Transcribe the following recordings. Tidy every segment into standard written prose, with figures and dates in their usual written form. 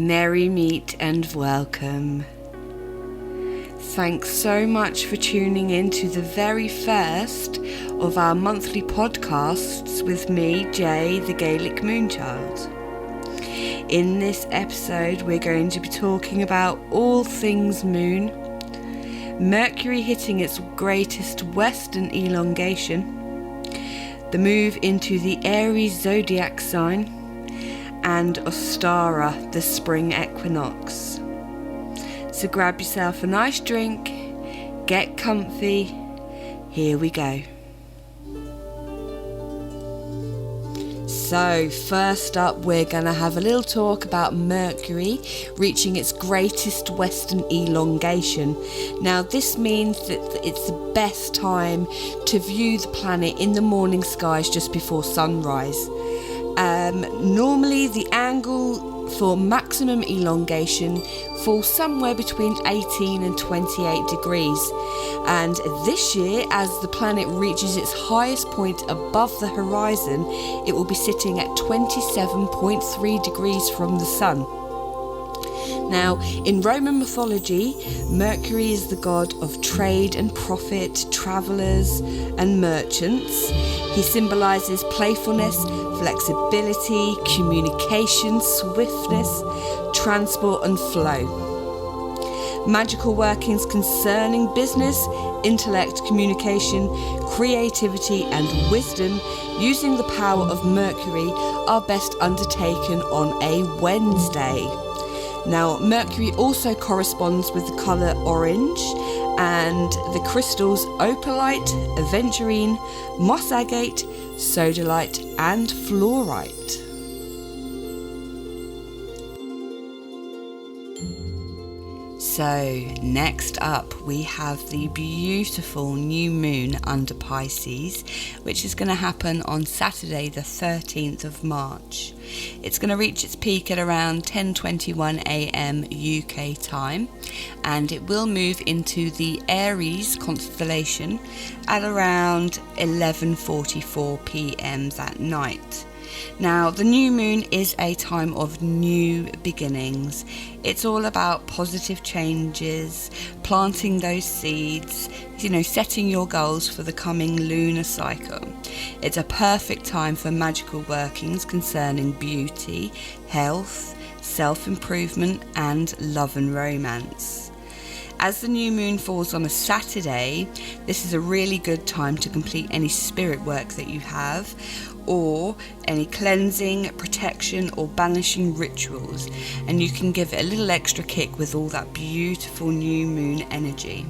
Merry meet and welcome. Thanks so much for tuning in to the very first of our monthly podcasts with me, Jay, the Gaelic Moonchild. In this episode, we're going to be talking about all things moon, Mercury hitting its greatest western elongation, the move into the Aries zodiac sign, and Ostara, the spring equinox. So grab yourself a nice drink, get comfy, here we go. So first up, we're going to have a little talk about Mercury reaching its greatest western elongation. Now this means that it's the best time to view the planet in the morning skies just before sunrise. Normally the angle for maximum elongation falls somewhere between 18 and 28 degrees, and this year, as the planet reaches its highest point above the horizon, it will be sitting at 27.3 degrees from the sun. Now, in Roman mythology, Mercury is the god of trade and profit, travellers and merchants. He symbolises playfulness, flexibility, communication, swiftness, transport and flow. Magical workings concerning business, intellect, communication, creativity and wisdom using the power of Mercury are best undertaken on a Wednesday. Now, Mercury also corresponds with the colour orange and the crystals opalite, aventurine, moss agate, sodalite and fluorite. So next up we have the beautiful new moon under Pisces, which is going to happen on Saturday the 13th of March. It's going to reach its peak at around 10:21 a.m. UK time, and it will move into the Aries constellation at around 11:44 p.m. that night. Now, the new moon is a time of new beginnings. It's all about positive changes, planting those seeds, setting your goals for the coming lunar cycle. It's a perfect time for magical workings concerning beauty, health, self-improvement, and love and romance. As the new moon falls on a Saturday, this is a really good time to complete any spirit work that you have, or any cleansing, protection or banishing rituals, and you can give it a little extra kick with all that beautiful new moon energy.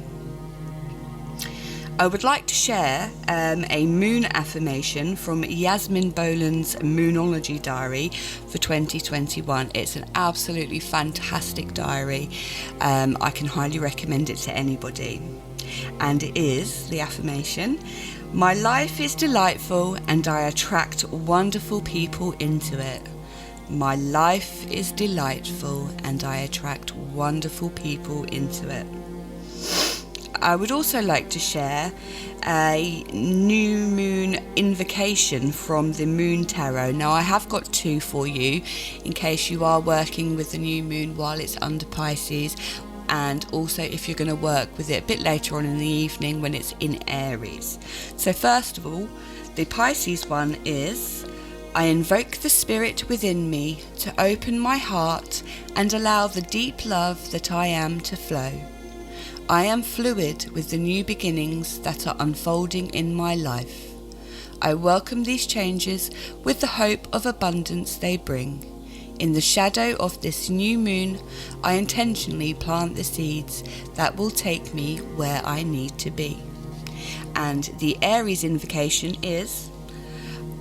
I would like to share a moon affirmation from Yasmin Boland's Moonology Diary for 2021. It's an absolutely fantastic diary. I can highly recommend it to anybody. And it is the affirmation: my life is delightful and I attract wonderful people into it. My life is delightful and I attract wonderful people into it. I would also like to share a new moon invocation from the Moon Tarot. Now, I have got two for you in case you are working with the new moon while it's under Pisces, and also if you're going to work with it a bit later on in the evening when it's in Aries. So first of all, the Pisces one is: I invoke the spirit within me to open my heart and allow the deep love that I am to flow. I am fluid with the new beginnings that are unfolding in my life. I welcome these changes with the hope of abundance they bring. In the shadow of this new moon, I intentionally plant the seeds that will take me where I need to be. And the Aries invocation is: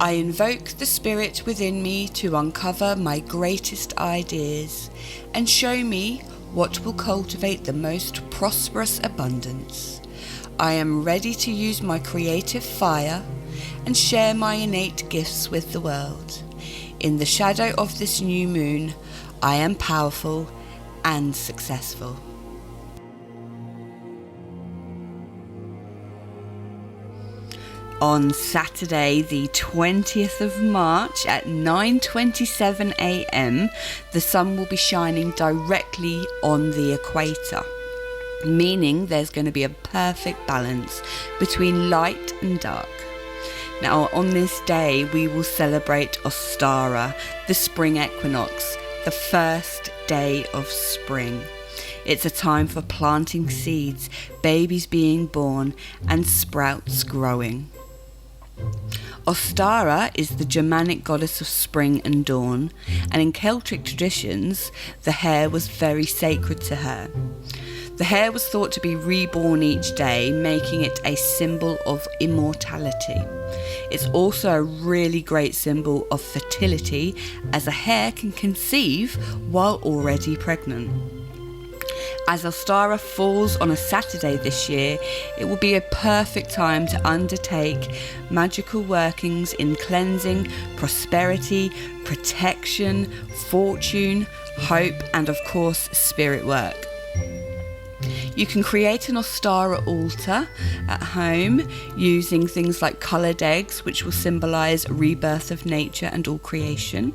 I invoke the spirit within me to uncover my greatest ideas and show me what will cultivate the most prosperous abundance. I am ready to use my creative fire and share my innate gifts with the world. In the shadow of this new moon, I am powerful and successful. On Saturday, the 20th of March at 9:27 a.m, the sun will be shining directly on the equator, meaning there's going to be a perfect balance between light and dark. Now, on this day, we will celebrate Ostara, the spring equinox, the first day of spring. It's a time for planting seeds, babies being born, and sprouts growing. Ostara is the Germanic goddess of spring and dawn, and in Celtic traditions, the hare was very sacred to her. The hare was thought to be reborn each day, making it a symbol of immortality. It's also a really great symbol of fertility, as a hare can conceive while already pregnant. As Ostara falls on a Saturday this year, it will be a perfect time to undertake magical workings in cleansing, prosperity, protection, fortune, hope, and of course, spirit work. You can create an Ostara altar at home using things like coloured eggs, which will symbolise rebirth of nature and all creation,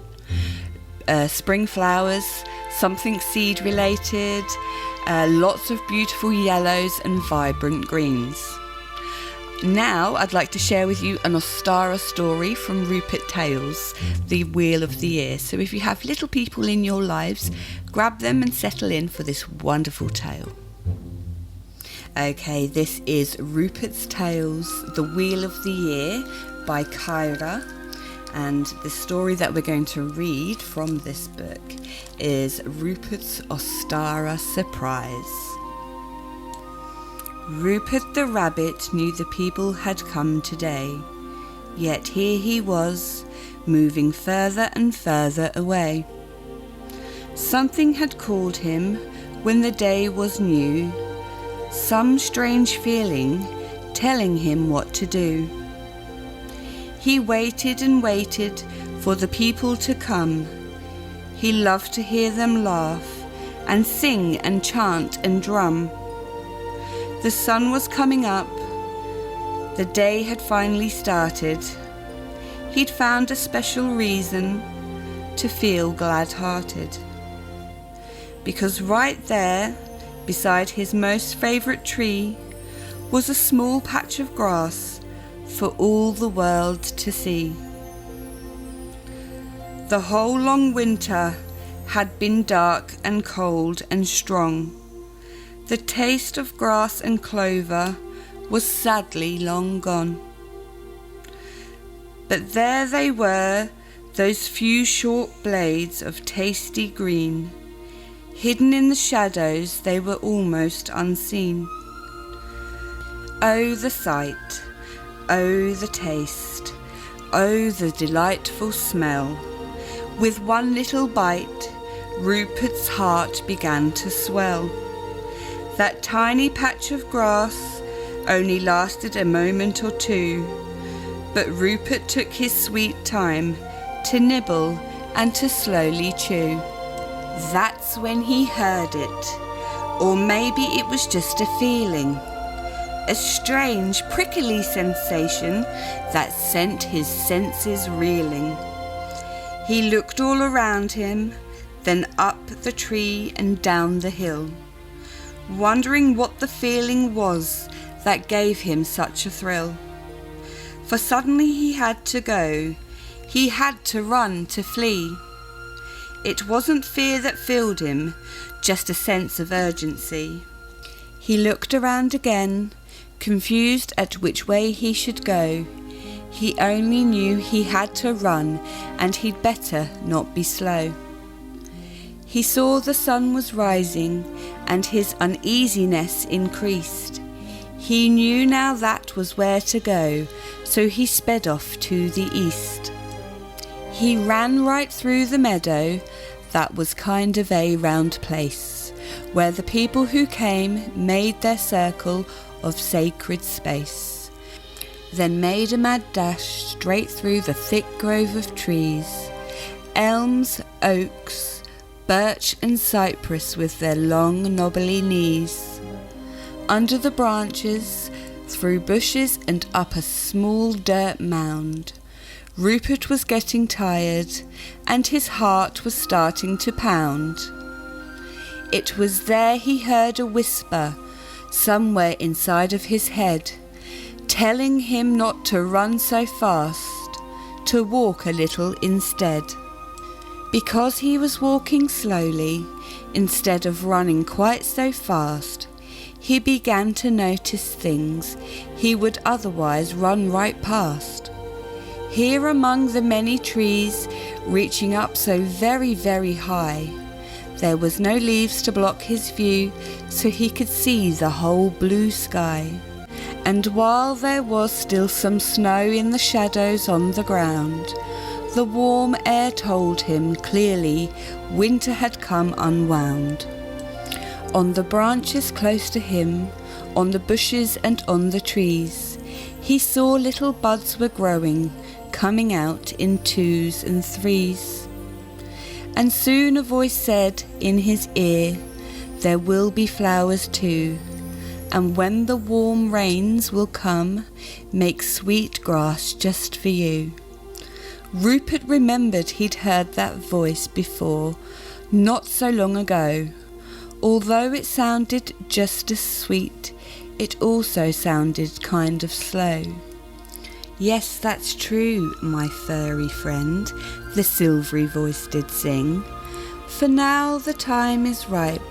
spring flowers, something seed related, lots of beautiful yellows and vibrant greens. Now I'd like to share with you an Ostara story from Rupert Tales, the Wheel of the Year. So if you have little people in your lives, grab them and settle in for this wonderful tale. Okay, this is Rupert's Tales, The Wheel of the Year by Kyra. And the story that we're going to read from this book is Rupert's Ostara Surprise. Rupert the rabbit knew the people had come today, yet here he was, moving further and further away. Something had called him when the day was new, some strange feeling telling him what to do. He waited and waited for the people to come. He loved to hear them laugh and sing and chant and drum. The sun was coming up. The day had finally started. He'd found a special reason to feel glad-hearted. Because right there, beside his most favourite tree, was a small patch of grass for all the world to see. The whole long winter had been dark and cold and strong. The taste of grass and clover was sadly long gone. But there they were, those few short blades of tasty green. Hidden in the shadows, they were almost unseen. Oh, the sight! Oh, the taste! Oh, the delightful smell! With one little bite, Rupert's heart began to swell. That tiny patch of grass only lasted a moment or two, but Rupert took his sweet time to nibble and to slowly chew. That's when he heard it, or maybe it was just a feeling, a strange prickly sensation that sent his senses reeling. He looked all around him, then up the tree and down the hill, wondering what the feeling was that gave him such a thrill. For suddenly he had to go, he had to run, to flee. It wasn't fear that filled him, just a sense of urgency. He looked around again, confused at which way he should go. He only knew he had to run, and he'd better not be slow. He saw the sun was rising, and his uneasiness increased. He knew now that was where to go, so he sped off to the east. He ran right through the meadow, that was kind of a round place, where the people who came made their circle of sacred space, then made a mad dash straight through the thick grove of trees, elms, oaks, birch and cypress with their long knobbly knees. Under the branches, through bushes and up a small dirt mound. Rupert was getting tired, and his heart was starting to pound. It was there he heard a whisper, somewhere inside of his head, telling him not to run so fast, to walk a little instead. Because he was walking slowly, instead of running quite so fast, he began to notice things he would otherwise run right past. Here among the many trees, reaching up so very, very high, there was no leaves to block his view, so he could see the whole blue sky. And while there was still some snow in the shadows on the ground, the warm air told him clearly winter had come unwound. On the branches close to him, on the bushes and on the trees, he saw little buds were growing, coming out in 2s and 3s. And soon a voice said in his ear, there will be flowers too, and when the warm rains will come, make sweet grass just for you. Rupert remembered he'd heard that voice before, not so long ago. Although it sounded just as sweet, it also sounded kind of slow. Yes, that's true, my furry friend, the silvery voice did sing. For now the time is ripe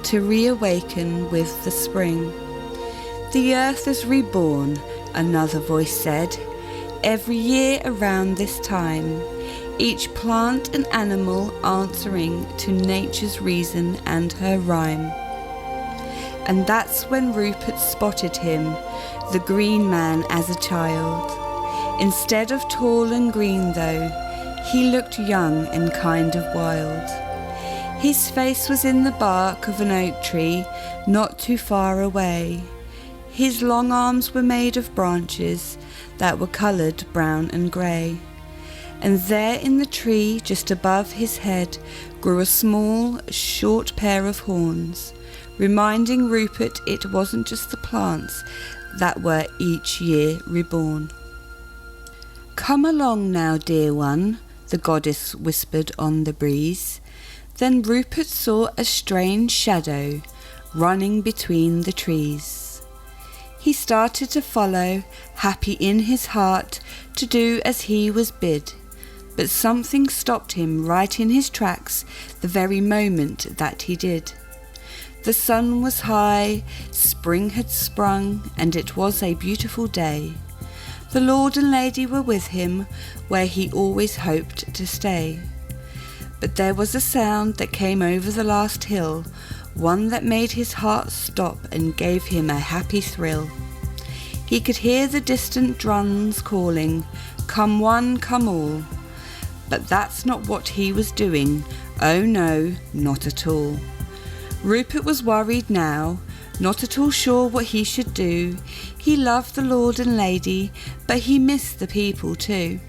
to reawaken with the spring. The earth is reborn, another voice said, every year around this time, each plant and animal answering to nature's reason and her rhyme. And that's when Rupert spotted him, the green man, as a child. Instead of tall and green though, he looked young and kind of wild. His face was in the bark of an oak tree not too far away. His long arms were made of branches that were coloured brown and grey. And there in the tree, just above his head, grew a small, short pair of horns, reminding Rupert it wasn't just the plants that were each year reborn. Come along now, dear one, the goddess whispered on the breeze. Then Rupert saw a strange shadow running between the trees. He started to follow, happy in his heart to do as he was bid. But something stopped him right in his tracks the very moment that he did. The sun was high, spring had sprung, and it was a beautiful day. The Lord and Lady were with him, where he always hoped to stay. But there was a sound that came over the last hill, one that made his heart stop and gave him a happy thrill. He could hear the distant drums calling, come one, come all. But that's not what he was doing, oh no, not at all. Rupert was worried now, not at all sure what he should do. He loved the Lord and Lady, but he missed the people too.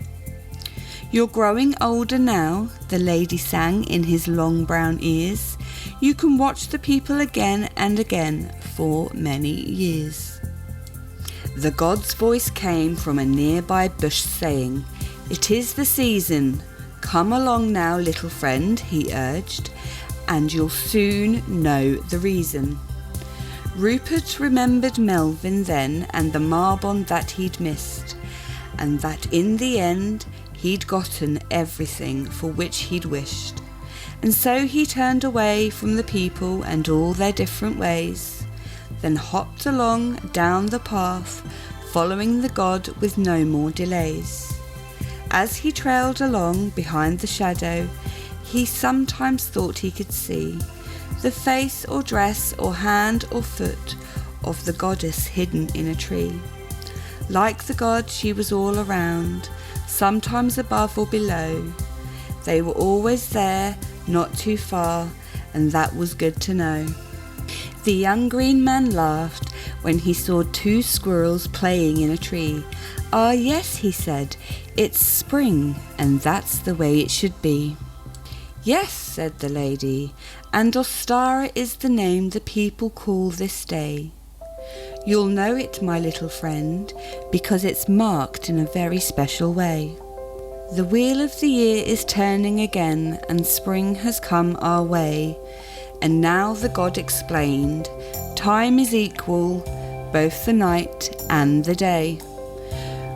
You're growing older now, the lady sang in his long brown ears. You can watch the people again and again for many years. The god's voice came from a nearby bush saying, it is the season. Come along now, little friend, he urged, and you'll soon know the reason. Rupert remembered Melvin then and the marbon that he'd missed, and that in the end he'd gotten everything for which he'd wished. And so he turned away from the people and all their different ways, then hopped along down the path, following the god with no more delays. As he trailed along behind the shadow, he sometimes thought he could see the face or dress or hand or foot of the goddess hidden in a tree. Like the god, she was all around, sometimes above or below. They were always there, not too far, and that was good to know. The young green man laughed when he saw two squirrels playing in a tree. Ah, yes, he said, it's spring, and that's the way it should be. Yes, said the lady, and Ostara is the name the people call this day. You'll know it, my little friend, because it's marked in a very special way. The wheel of the year is turning again, and spring has come our way. And now the god explained, time is equal, both the night and the day.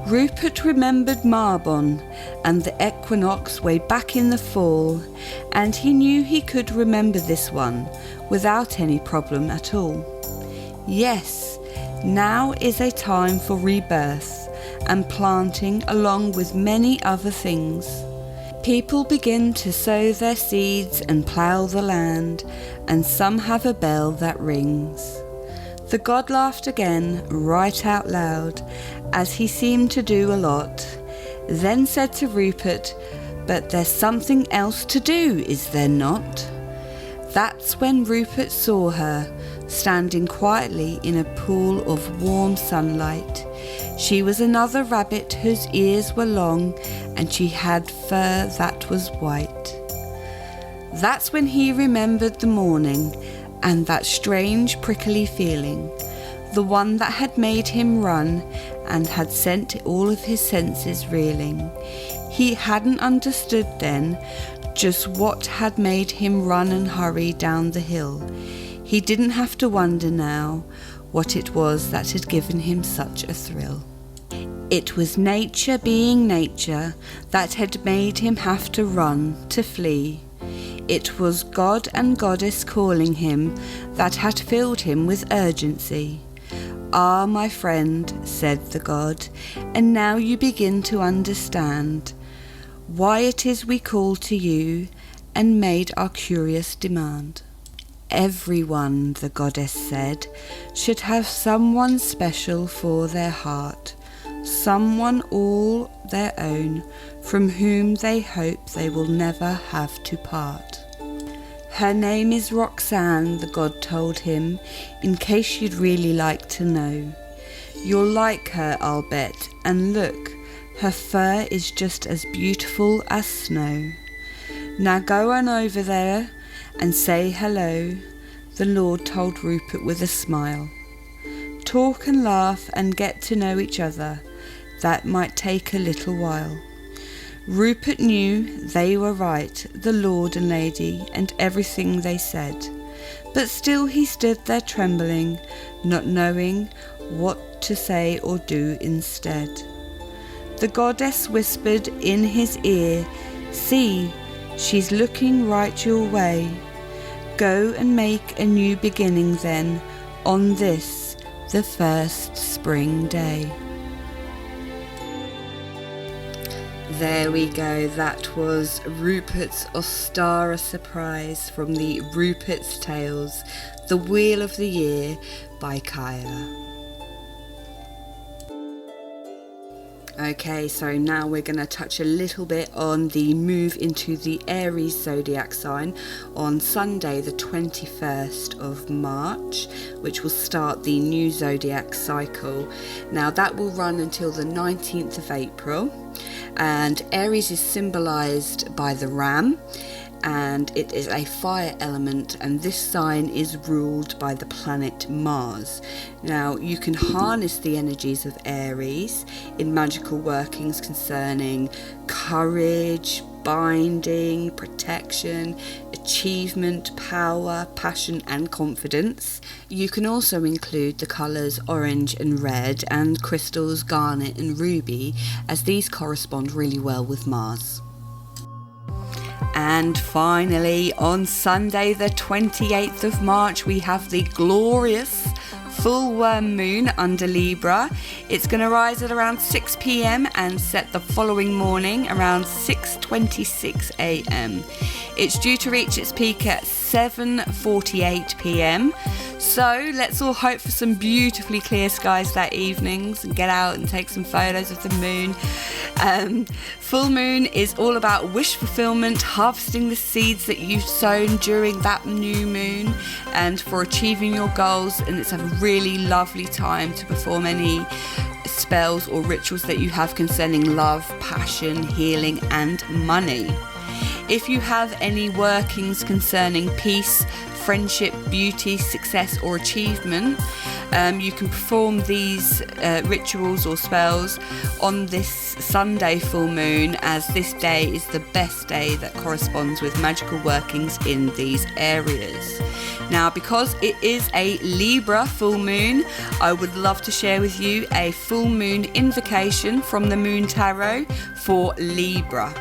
Rupert remembered Marbon and the equinox way back in the fall, and he knew he could remember this one without any problem at all. Yes, now is a time for rebirth and planting, along with many other things. People begin to sow their seeds and plough the land, and some have a bell that rings. The god laughed again, right out loud, as he seemed to do a lot, then said to Rupert, "But there's something else to do, is there not?" That's when Rupert saw her, standing quietly in a pool of warm sunlight. She was another rabbit whose ears were long, and she had fur that was white. That's when he remembered the morning, and that strange prickly feeling, the one that had made him run and had sent all of his senses reeling. He hadn't understood then just what had made him run and hurry down the hill. He didn't have to wonder now what it was that had given him such a thrill. It was nature being nature that had made him have to run, to flee. It was God and Goddess calling him that had filled him with urgency. "Ah, my friend," said the god, "and now you begin to understand why it is we call to you and made our curious demand. Everyone," the goddess said, "should have someone special for their heart, someone all their own, from whom they hope they will never have to part. Her name is Roxanne," the god told him, "in case you'd really like to know. You'll like her, I'll bet, and look, her fur is just as beautiful as snow. Now go on over there and say hello," the Lord told Rupert with a smile. "Talk and laugh and get to know each other. That might take a little while." Rupert knew they were right, the Lord and Lady, and everything they said. But still he stood there trembling, not knowing what to say or do instead. The goddess whispered in his ear, "See, she's looking right your way. Go and make a new beginning then, on this, the first spring day." There we go, that was Rupert's Ostara surprise from the Rupert's Tales, The Wheel of the Year by Kyla. Okay, so now we're going to touch a little bit on the move into the Aries zodiac sign on Sunday the 21st of March, which will start the new zodiac cycle. Now that will run until the 19th of April, and Aries is symbolised by the ram, and it is a fire element, and this sign is ruled by the planet Mars. Now you can harness the energies of Aries in magical workings concerning courage, binding, protection, achievement, power, passion and confidence. You can also include the colours orange and red and crystals garnet and ruby, as these correspond really well with Mars. And finally, on Sunday the 28th of March, we have the glorious full worm moon under Libra. It's going to rise at around 6 p.m. and set the following morning around 6:26 a.m. It's due to reach its peak at 7:48 p.m. So let's all hope for some beautifully clear skies that evening and get out and take some photos of the moon. Full moon is all about wish fulfillment, harvesting the seeds that you've sown during that new moon and for achieving your goals, and it's a really lovely time to perform any spells or rituals that you have concerning love, passion, healing and money. If you have any workings concerning peace, friendship, beauty, success or achievement. You can perform these rituals or spells on this Sunday full moon, as this day is the best day that corresponds with magical workings in these areas. Now, because it is a Libra full moon, I would love to share with you a full moon invocation from the Moon Tarot for Libra.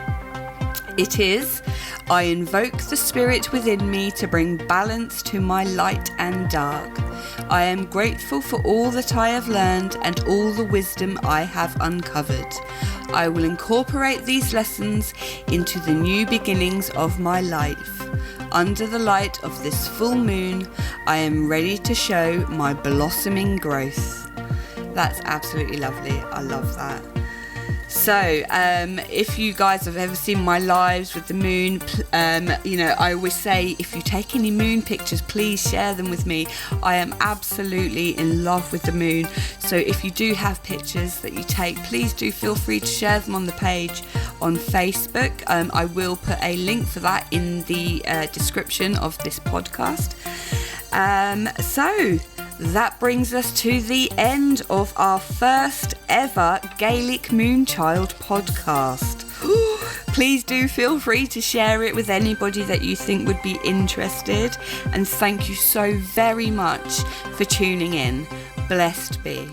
It is: I invoke the spirit within me to bring balance to my light and dark. I am grateful for all that I have learned and all the wisdom I have uncovered. I will incorporate these lessons into the new beginnings of my life. Under the light of this full moon, I am ready to show my blossoming growth. That's absolutely lovely. I love that. So, if you guys have ever seen my lives with the moon, I always say, if you take any moon pictures, please share them with me. I am absolutely in love with the moon. So if you do have pictures that you take, please do feel free to share them on the page on Facebook. I will put a link for that in the description of this podcast. So that brings us to the end of our first ever Gaelic Moonchild podcast. Please do feel free to share it with anybody that you think would be interested. And thank you so very much for tuning in. Blessed be.